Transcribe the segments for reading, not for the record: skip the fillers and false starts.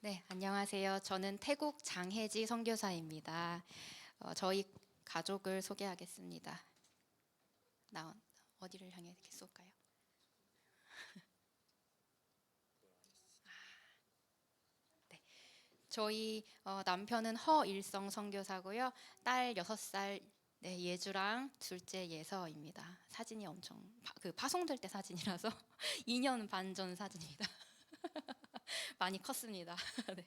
네, 안녕하세요. 저는 태국 장혜지 선교사입니다. 저희 가족을 소개하겠습니다. 나 어디를 향해 이렇게 쏠까요? 네, 저희 남편은 허일성 선교사고요. 딸 6살 네, 예주랑 둘째 예서입니다. 사진이 엄청 파송될 때 사진이라서 2년 반 전 사진입니다. 많이 컸습니다. 네.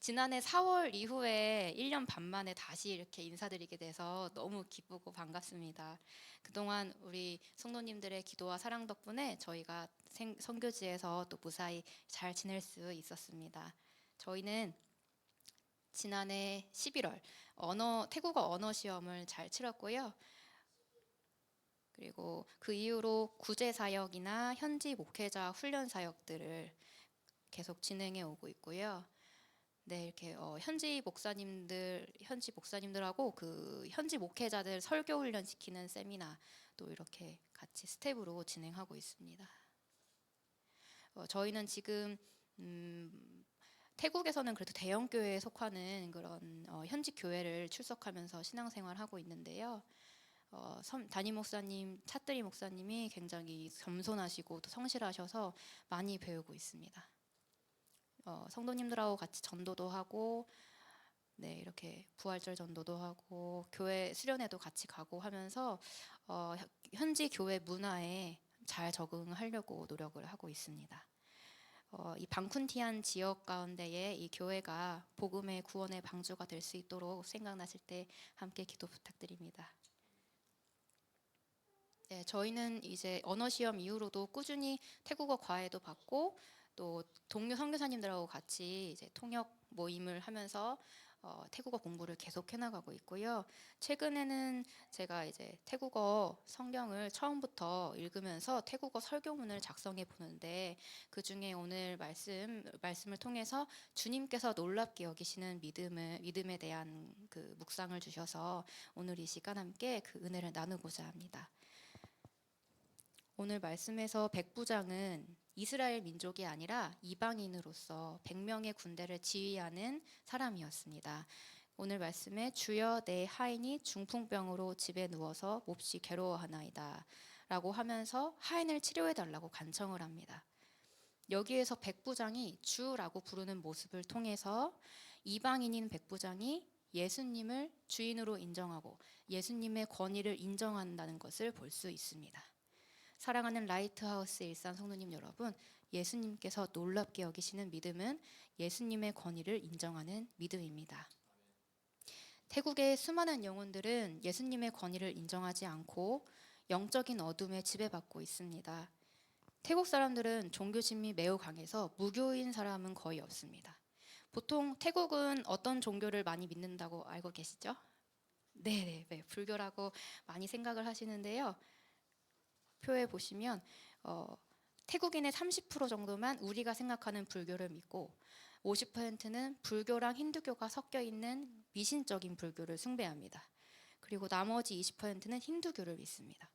지난해 4월 이후에 1년 반 만에 다시 이렇게 인사드리게 돼서 너무 기쁘고 반갑습니다. 그동안 우리 성도님들의 기도와 사랑 덕분에 저희가 선교지에서 또 무사히 잘 지낼 수 있었습니다. 저희는 지난해 11월 태국어 언어 시험을 잘 치렀고요. 그리고 그 이후로 구제 사역이나 현지 목회자 훈련 사역들을 계속 진행해 오고 있고요. 네, 이렇게 현지 목사님들하고 그 현지 목회자들 설교 훈련 시키는 세미나 또 이렇게 같이 스텝으로 진행하고 있습니다. 저희는 지금 태국에서는 그래도 대형 교회에 속하는 그런 현지 교회를 출석하면서 신앙생활하고 있는데요. 담임 목사님, 차트리 목사님이 굉장히 겸손하시고 또 성실하셔서 많이 배우고 있습니다. 성도님들하고 같이 전도도 하고, 네, 이렇게 부활절 전도도 하고, 교회 수련회도 같이 가고 하면서 현지 교회 문화에 잘 적응하려고 노력을 하고 있습니다. 이 방쿤티안 지역 가운데에 이 교회가 복음의 구원의 방주가 될 수 있도록 생각나실 때 함께 기도 부탁드립니다. 네, 저희는 이제 언어 시험 이후로도 꾸준히 태국어 과외도 받고 또 동료 선교사님들하고 같이 이제 통역 모임을 하면서 태국어 공부를 계속 해나가고 있고요. 최근에는 제가 이제 태국어 성경을 처음부터 읽으면서 태국어 설교문을 작성해 보는데 그 중에 오늘 말씀을 통해서 주님께서 놀랍게 여기시는 믿음에 대한 그 묵상을 주셔서 오늘 이 시간 함께 그 은혜를 나누고자 합니다. 오늘 말씀에서 백부장은 이스라엘 민족이 아니라 이방인으로서 100명의 군대를 지휘하는 사람이었습니다. 오늘 말씀에 주여 내 하인이 중풍병으로 집에 누워서 몹시 괴로워하나이다 라고 하면서 하인을 치료해 달라고 간청을 합니다. 여기에서 백부장이 주라고 부르는 모습을 통해서 이방인인 백부장이 예수님을 주인으로 인정하고 예수님의 권위를 인정한다는 것을 볼 수 있습니다. 사랑하는 라이트하우스 일산 성도님 여러분, 예수님께서 놀랍게 여기시는 믿음은 예수님의 권위를 인정하는 믿음입니다. 태국의 수많은 영혼들은 예수님의 권위를 인정하지 않고 영적인 어둠에 지배받고 있습니다. 태국 사람들은 종교심이 매우 강해서 무교인 사람은 거의 없습니다. 보통 태국은 어떤 종교를 많이 믿는다고 알고 계시죠? 네, 불교라고 많이 생각을 하시는데요. 표에 보시면 태국인의 30% 정도만 우리가 생각하는 불교를 믿고 50%는 불교랑 힌두교가 섞여 있는 미신적인 불교를 숭배합니다. 그리고 나머지 20%는 힌두교를 믿습니다.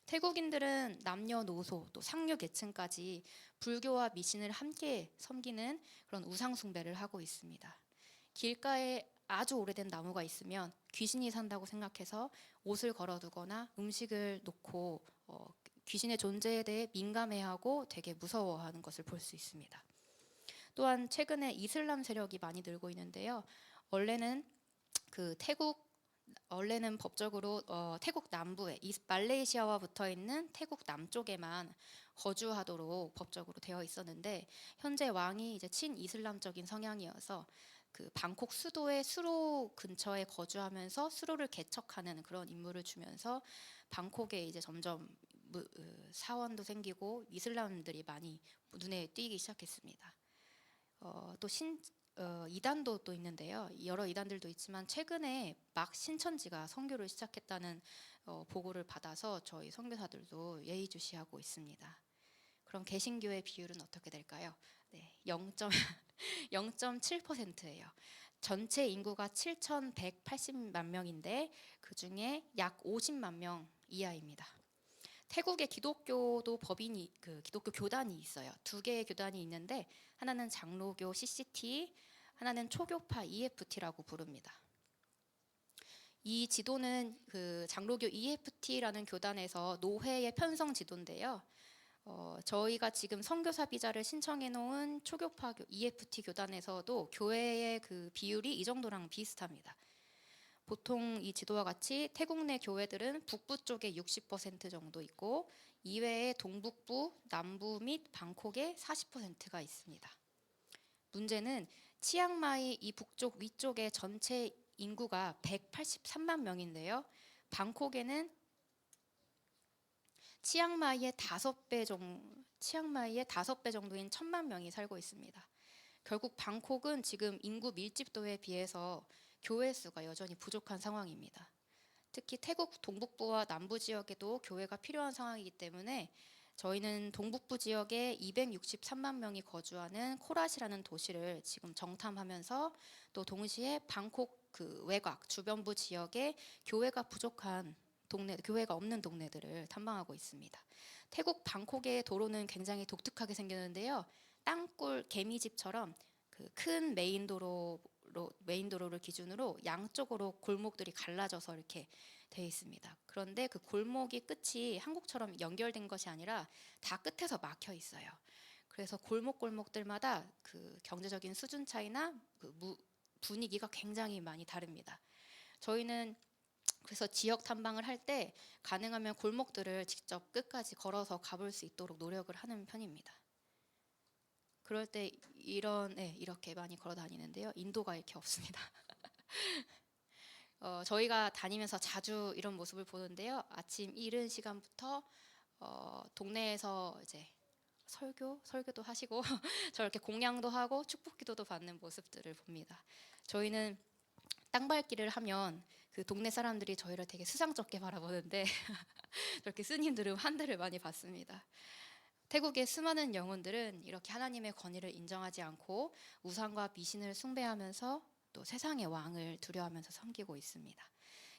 태국인들은 남녀노소 또 상류 계층까지 불교와 미신을 함께 섬기는 그런 우상 숭배를 하고 있습니다. 길가에 아주 오래된 나무가 있으면 귀신이 산다고 생각해서 옷을 걸어두거나 음식을 놓고 귀신의 존재에 대해 민감해하고 되게 무서워하는 것을 볼 수 있습니다. 또한 최근에 이슬람 세력이 많이 늘고 있는데요. 원래는 법적으로 태국 남부에 말레이시아와 붙어 있는 태국 남쪽에만 거주하도록 법적으로 되어 있었는데 현재 왕이 이제 친이슬람적인 성향이어서 그 방콕 수도의 수로 근처에 거주하면서 수로를 개척하는 그런 임무를 주면서 방콕에 이제 점점 사원도 생기고 이슬람들이 많이 눈에 띄기 시작했습니다. 또 이단도 또 있는데요. 여러 이단들도 있지만 최근에 막 신천지가 선교를 시작했다는 보고를 받아서 저희 선교사들도 예의주시하고 있습니다. 그럼 개신교의 비율은 어떻게 될까요? 네, 0.7%예요. 전체 인구가 7,180만 명인데 그 중에 약 50만 명 이하입니다. 태국의 기독교도 기독교 교단이 있어요. 두 개의 교단이 있는데 하나는 장로교 CCT, 하나는 초교파 EFT라고 부릅니다. 이 지도는 그 장로교 EFT라는 교단에서 노회의 편성 지도인데요. 저희가 지금 선교사 비자를 신청해 놓은 초교파 EFT 교단에서도 교회의 그 비율이 이 정도랑 비슷합니다. 보통 이 지도와 같이 태국 내 교회들은 북부 쪽에 60% 정도 있고 이외에 동북부, 남부 및 방콕에 40%가 있습니다. 문제는 치앙마이 이 북쪽 위쪽의 전체 인구가 183만 명인데요. 방콕에는 치앙마이의 5배 정도인 1,000만 명이 살고 있습니다. 결국 방콕은 지금 인구 밀집도에 비해서 교회 수가 여전히 부족한 상황입니다. 특히 태국 동북부와 남부 지역에도 교회가 필요한 상황이기 때문에 저희는 동북부 지역에 263만 명이 거주하는 코랏이라는 도시를 지금 정탐하면서 또 동시에 방콕 그 외곽 주변부 지역에 교회가 부족한 교회가 없는 동네들을 탐방하고 있습니다. 태국 방콕의 도로는 굉장히 독특하게 생겼는데요. 땅굴 개미집처럼 그 큰 메인도로를 기준으로 양쪽으로 골목들이 갈라져서 이렇게 되어 있습니다. 그런데 그 골목이 끝이 한국처럼 연결된 것이 아니라 다 끝에서 막혀 있어요. 그래서 골목골목들마다 그 경제적인 수준 차이나 그 분위기가 굉장히 많이 다릅니다. 저희는 그래서 지역 탐방을 할 때 가능하면 골목들을 직접 끝까지 걸어서 가볼 수 있도록 노력을 하는 편입니다. 그럴 때 이렇게 많이 걸어 다니는데요. 인도가 이렇게 없습니다. 저희가 다니면서 자주 이런 모습을 보는데요. 아침 이른 시간부터 동네에서 이제 설교도 하시고 저렇게 공양도 하고 축복기도도 받는 모습들을 봅니다. 저희는 땅밟기를 하면 그 동네 사람들이 저희를 되게 수상쩍게 바라보는데 저렇게 스님들은 환대를 많이 받습니다. 태국의 수많은 영혼들은 이렇게 하나님의 권위를 인정하지 않고 우상과 미신을 숭배하면서 또 세상의 왕을 두려워하면서 섬기고 있습니다.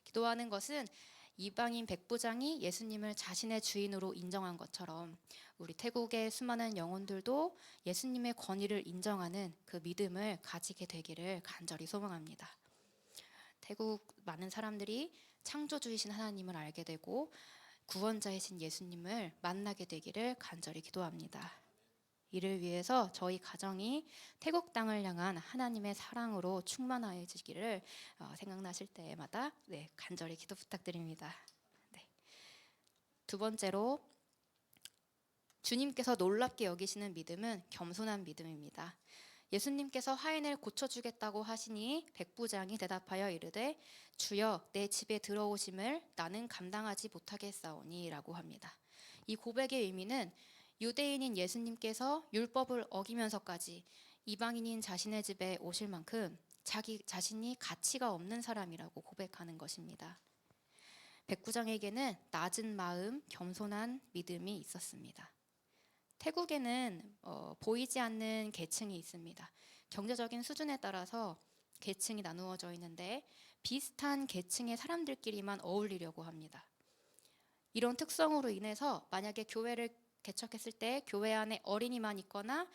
기도하는 것은 이방인 백부장이 예수님을 자신의 주인으로 인정한 것처럼 우리 태국의 수많은 영혼들도 예수님의 권위를 인정하는 그 믿음을 가지게 되기를 간절히 소망합니다. 태국 많은 사람들이 창조주이신 하나님을 알게 되고 구원자이신 예수님을 만나게 되기를 간절히 기도합니다. 이를 위해서 저희 가정이 태국 땅을 향한 하나님의 사랑으로 충만해지기를 생각나실 때마다 간절히 기도 부탁드립니다. 두 번째로 주님께서 놀랍게 여기시는 믿음은 겸손한 믿음입니다. 예수님께서 화인을 고쳐주겠다고 하시니 백부장이 대답하여 이르되 주여 내 집에 들어오심을 나는 감당하지 못하겠사오니 라고 합니다. 이 고백의 의미는 유대인인 예수님께서 율법을 어기면서까지 이방인인 자신의 집에 오실 만큼 자기 자신이 가치가 없는 사람이라고 고백하는 것입니다. 백부장에게는 낮은 마음, 겸손한 믿음이 있었습니다. 태국에는 보이지 않는 계층이 있습니다. 경제적인 수준에 따라서 계층이 나누어져 있는데 비슷한 계층의 사람들끼리만 어울리려고 합니다. 이런 특성으로 인해서 만약에 교회를 개척했을 때 교회 안에 어린이만 있거나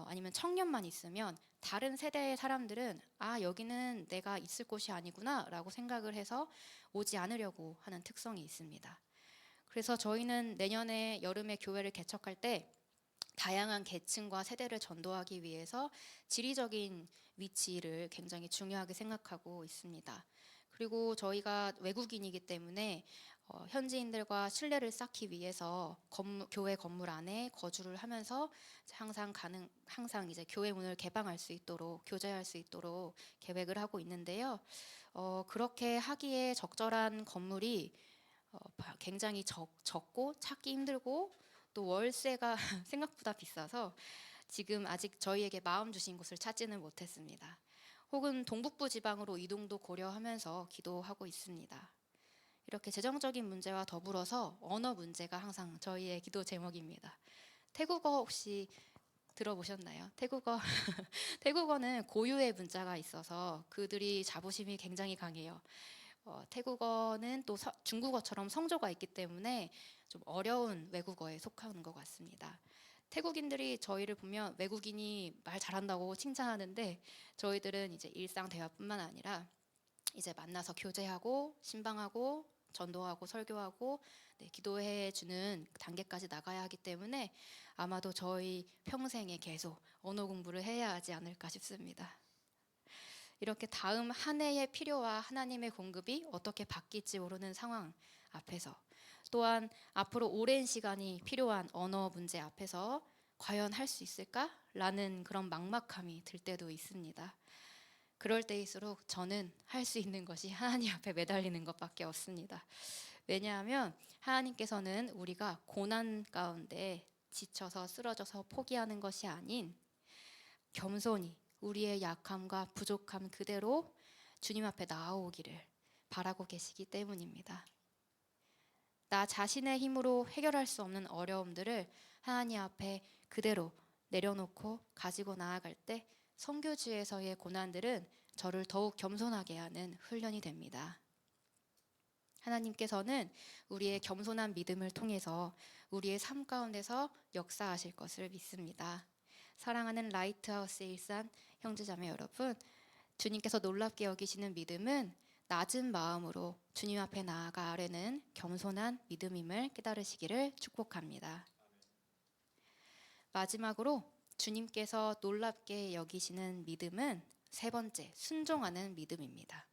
아니면 청년만 있으면 다른 세대의 사람들은 여기는 내가 있을 곳이 아니구나 라고 생각을 해서 오지 않으려고 하는 특성이 있습니다. 그래서 저희는 내년에 여름에 교회를 개척할 때 다양한 계층과 세대를 전도하기 위해서 지리적인 위치를 굉장히 중요하게 생각하고 있습니다. 그리고 저희가 외국인이기 때문에 현지인들과 신뢰를 쌓기 위해서 교회 건물 안에 거주를 하면서 항상 이제 교회 문을 개방할 수 있도록 교제할 수 있도록 계획을 하고 있는데요. 그렇게 하기에 적절한 건물이 굉장히 적고 찾기 힘들고 또 월세가 생각보다 비싸서 지금 아직 저희에게 마음 주신 곳을 찾지는 못했습니다. 혹은 동북부 지방으로 이동도 고려하면서 기도하고 있습니다. 이렇게 재정적인 문제와 더불어서 언어 문제가 항상 저희의 기도 제목입니다. 태국어 혹시 들어보셨나요? 태국어는 고유의 문자가 있어서 그들이 자부심이 굉장히 강해요. 태국어는 또 중국어처럼 성조가 있기 때문에 좀 어려운 외국어에 속하는 것 같습니다. 태국인들이 저희를 보면 외국인이 말 잘한다고 칭찬하는데 저희들은 이제 일상 대화뿐만 아니라 이제 만나서 교제하고 신방하고 전도하고 설교하고 기도해 주는 단계까지 나가야 하기 때문에 아마도 저희 평생에 계속 언어 공부를 해야 하지 않을까 싶습니다. 이렇게 다음 한 해의 필요와 하나님의 공급이 어떻게 바뀔지 모르는 상황 앞에서 또한 앞으로 오랜 시간이 필요한 언어 문제 앞에서 과연 할 수 있을까라는 그런 막막함이 들 때도 있습니다. 그럴 때일수록 저는 할 수 있는 것이 하나님 앞에 매달리는 것밖에 없습니다. 왜냐하면 하나님께서는 우리가 고난 가운데 지쳐서 쓰러져서 포기하는 것이 아닌 겸손히 우리의 약함과 부족함 그대로 주님 앞에 나아오기를 바라고 계시기 때문입니다. 나 자신의 힘으로 해결할 수 없는 어려움들을 하나님 앞에 그대로 내려놓고 가지고 나아갈 때 선교지에서의 고난들은 저를 더욱 겸손하게 하는 훈련이 됩니다. 하나님께서는 우리의 겸손한 믿음을 통해서 우리의 삶 가운데서 역사하실 것을 믿습니다. 사랑하는 라이트하우스 일산 형제자매 여러분, 주님께서 놀랍게 여기시는 믿음은 낮은 마음으로 주님 앞에 나아가 아뢰는 겸손한 믿음임을 깨달으시기를 축복합니다. 마지막으로 주님께서 놀랍게 여기시는 믿음은 세 번째, 순종하는 믿음입니다.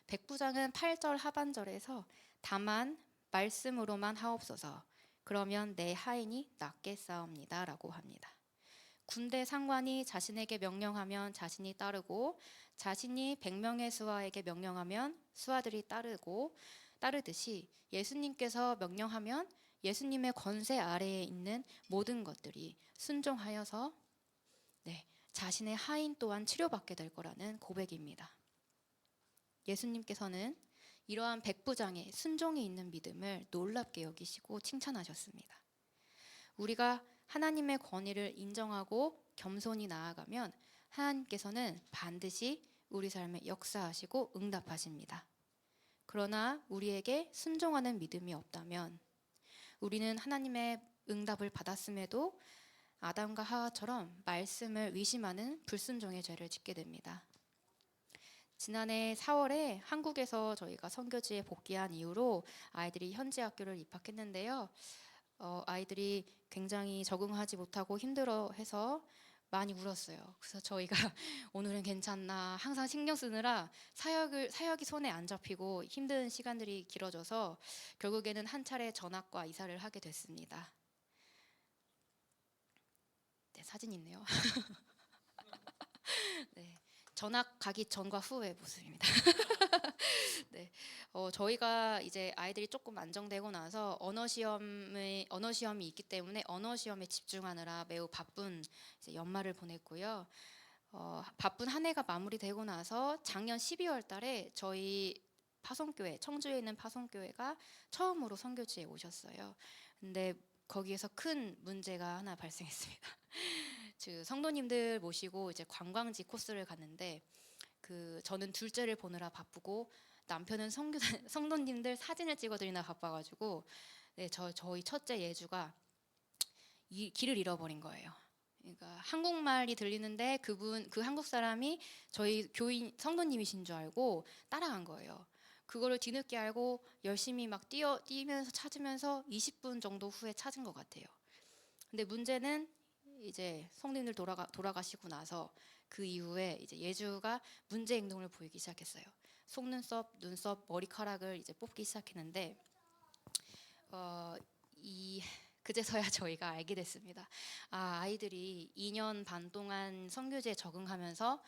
백부장은 8절 하반절에서 다만 말씀으로만 하옵소서 그러면 내 하인이 낫겠사옵니다 라고 합니다. 군대 상관이 자신에게 명령하면 자신이 따르고 자신이 100명의 수하에게 명령하면 수하들이 따르듯이 예수님께서 명령하면 예수님의 권세 아래에 있는 모든 것들이 순종하여서 자신의 하인 또한 치료받게 될 거라는 고백입니다. 예수님께서는 이러한 백부장의 순종이 있는 믿음을 놀랍게 여기시고 칭찬하셨습니다. 우리가 하나님의 권위를 인정하고 겸손히 나아가면 하나님께서는 반드시 우리 삶에 역사하시고 응답하십니다. 그러나 우리에게 순종하는 믿음이 없다면 우리는 하나님의 응답을 받았음에도 아담과 하와처럼 말씀을 위심하는 불순종의 죄를 짓게 됩니다. 지난해 4월에 한국에서 저희가 선교지에 복귀한 이후로 아이들이 현지 학교를 입학했는데요. 아이들이 굉장히 적응하지 못하고 힘들어해서 많이 울었어요. 그래서 저희가 오늘은 괜찮나 항상 신경 쓰느라 사역이 손에 안 잡히고 힘든 시간들이 길어져서 결국에는 한 차례 전학과 이사를 하게 됐습니다. 네, 사진 있네요. 네, 전학 가기 전과 후의 모습입니다. 네, 저희가 이제 아이들이 조금 안정되고 나서 언어 시험이 있기 때문에 언어 시험에 집중하느라 매우 바쁜 이제 연말을 보냈고요. 바쁜 한 해가 마무리되고 나서 작년 12월 달에 저희 파송교회, 청주에 있는 파송교회가 처음으로 선교지에 오셨어요. 근데 거기에서 큰 문제가 하나 발생했습니다. 성도님들 모시고 이제 관광지 코스를 갔는데 저는 둘째를 보느라 바쁘고 남편은 성도님들 사진을 찍어드리나 바빠가지고 저희 첫째 예주가 길을 잃어버린 거예요. 그러니까 한국말이 들리는데 그 한국 사람이 저희 교인 성도님이신 줄 알고 따라간 거예요. 그거를 뒤늦게 알고 열심히 막 뛰면서 찾으면서 20분 정도 후에 찾은 것 같아요. 근데 문제는 이제 성도님들 돌아가시고 나서 그 이후에 이제 예주가 문제 행동을 보이기 시작했어요. 속눈썹, 눈썹, 머리카락을 이제 뽑기 시작했는데 그제서야 저희가 알게 됐습니다. 아이들이 2년 반 동안 선교지에 적응하면서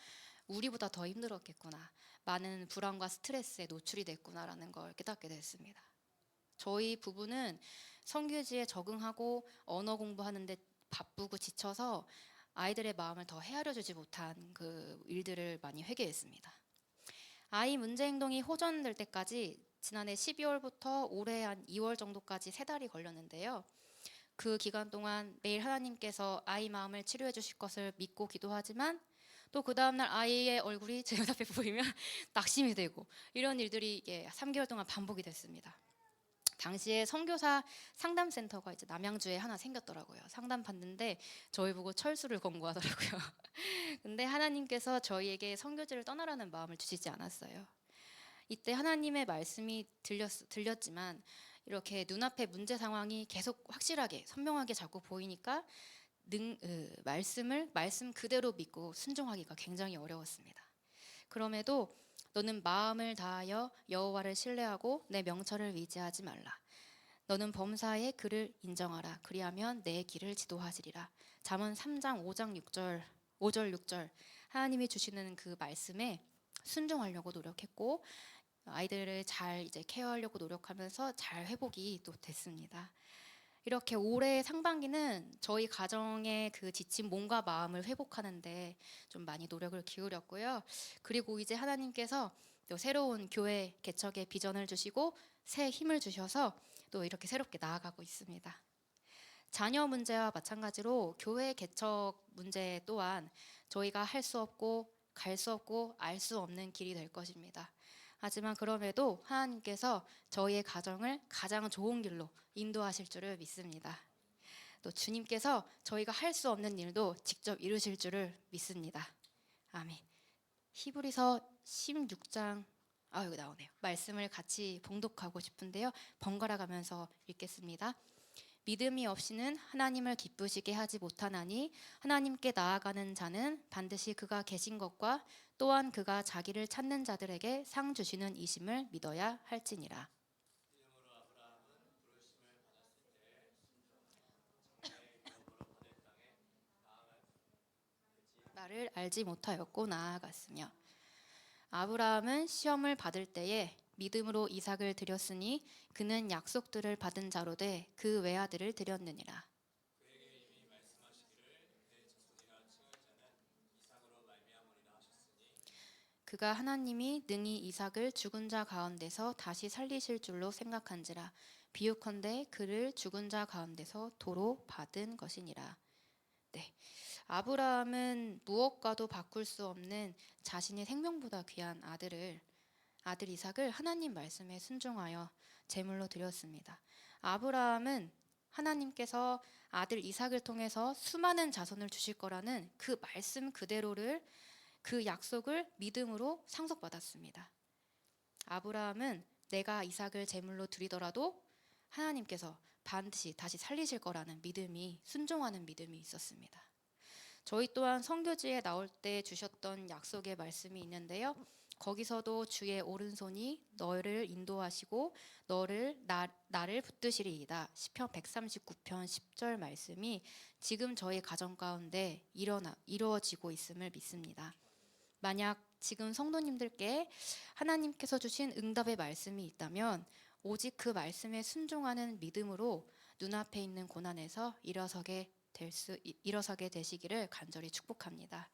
우리보다 더 힘들었겠구나. 많은 불안과 스트레스에 노출이 됐구나라는 걸 깨닫게 됐습니다. 저희 부부는 선교지에 적응하고 언어 공부하는데 바쁘고 지쳐서 아이들의 마음을 더 헤아려주지 못한 그 일들을 많이 회개했습니다. 아이 문제 행동이 호전될 때까지 지난해 12월부터 올해 한 2월 정도까지 3달이 걸렸는데요. 그 기간 동안 매일 하나님께서 아이 마음을 치료해 주실 것을 믿고 기도하지만 또 그 다음날 아이의 얼굴이 제 눈앞에 보이면 낙심이 되고 이런 일들이 3개월 동안 반복이 됐습니다. 당시에 선교사 상담센터가 이제 남양주에 하나 생겼더라고요. 상담 받는데 저희 보고 철수를 권고하더라고요. 근데 하나님께서 저희에게 선교지를 떠나라는 마음을 주시지 않았어요. 이때 하나님의 말씀이 들렸지만 이렇게 눈앞에 문제 상황이 계속 확실하게 선명하게 자꾸 보이니까 말씀 그대로 믿고 순종하기가 굉장히 어려웠습니다. 그럼에도 너는 마음을 다하여 여호와를 신뢰하고 내 명철을 의지하지 말라. 너는 범사의 그를 인정하라. 그리하면 내 길을 지도하시리라. 잠언 3장 5절 6절 하나님이 주시는 그 말씀에 순종하려고 노력했고 아이들을 잘 이제 케어하려고 노력하면서 잘 회복이 또 됐습니다. 이렇게 올해 상반기는 저희 가정의 그 지친 몸과 마음을 회복하는데 좀 많이 노력을 기울였고요. 그리고 이제 하나님께서 또 새로운 교회 개척의 비전을 주시고 새 힘을 주셔서 또 이렇게 새롭게 나아가고 있습니다. 자녀 문제와 마찬가지로 교회 개척 문제 또한 저희가 할 수 없고 갈 수 없고 알 수 없는 길이 될 것입니다. 하지만 그럼에도 하나님께서 저희의 가정을 가장 좋은 길로 인도하실 줄을 믿습니다. 또 주님께서 저희가 할 수 없는 일도 직접 이루실 줄을 믿습니다. 아멘. 히브리서 16장 여기 나오네요. 말씀을 같이 봉독하고 싶은데요. 번갈아 가면서 읽겠습니다. 믿음이 없이는 하나님을 기쁘시게 하지 못하나니 하나님께 나아가는 자는 반드시 그가 계신 것과 또한 그가 자기를 찾는 자들에게 상 주시는 이심을 믿어야 할지니라. 나를 알지 못하였고 나아갔으며 아브라함은 시험을 받을 때에 믿음으로 이삭을 드렸으니 그는 약속들을 받은 자로 돼 그 외아들을 드렸느니라. 그가 하나님이 능히 이삭을 죽은 자 가운데서 다시 살리실 줄로 생각한지라. 비유컨대 그를 죽은 자 가운데서 도로 받은 것이니라. 네, 아브라함은 무엇과도 바꿀 수 없는 자신의 생명보다 귀한 아들 이삭을 하나님 말씀에 순종하여 제물로 드렸습니다. 아브라함은 하나님께서 아들 이삭을 통해서 수많은 자손을 주실 거라는 그 말씀 그대로를 그 약속을 믿음으로 상속받았습니다. 아브라함은 내가 이삭을 제물로 드리더라도 하나님께서 반드시 다시 살리실 거라는 믿음이 순종하는 믿음이 있었습니다. 저희 또한 선교지에 나올 때 주셨던 약속의 말씀이 있는데요. 거기서도 주의 오른손이 너를 인도하시고 나를 붙드시리이다. 시편 139편 10절 말씀이 지금 저희 가정 가운데 이루어지고 있음을 믿습니다. 만약 지금 성도님들께 하나님께서 주신 응답의 말씀이 있다면 오직 그 말씀에 순종하는 믿음으로 눈앞에 있는 고난에서 일어서게 되시기를 간절히 축복합니다.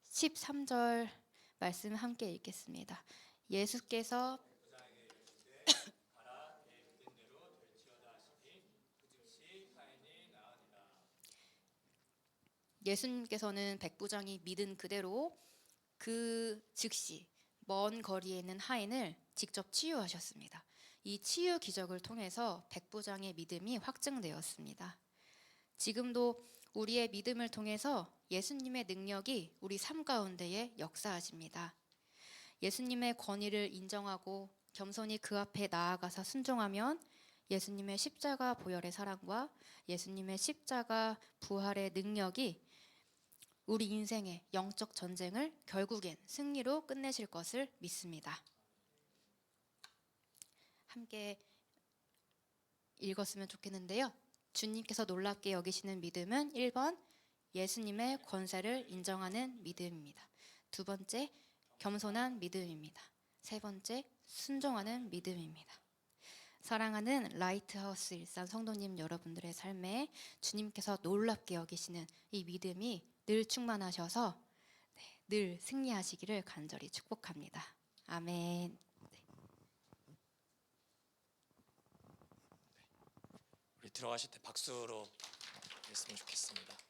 13절 말씀 함께 읽겠습니다. 예수께서 예수님께서는 백부장이 믿은 그대로 그 즉시 먼 거리에 있는 하인을 직접 치유하셨습니다. 이 치유 기적을 통해서 백부장의 믿음이 확증되었습니다. 지금도 우리의 믿음을 통해서 예수님의 능력이 우리 삶 가운데에 역사하십니다. 예수님의 권위를 인정하고 겸손히 그 앞에 나아가서 순종하면 예수님의 십자가 보혈의 사랑과 예수님의 십자가 부활의 능력이 우리 인생의 영적 전쟁을 결국엔 승리로 끝내실 것을 믿습니다. 함께 읽었으면 좋겠는데요. 주님께서 놀랍게 여기시는 믿음은 1번 예수님의 권세를 인정하는 믿음입니다. 2번째 겸손한 믿음입니다. 3번째 순종하는 믿음입니다. 사랑하는 라이트하우스 일산 성도님 여러분들의 삶에 주님께서 놀랍게 여기시는 이 믿음이 늘 충만하셔서 늘 승리하시기를 간절히 축복합니다. 아멘. 우리 들어가실 때 박수로 했으면 좋겠습니다.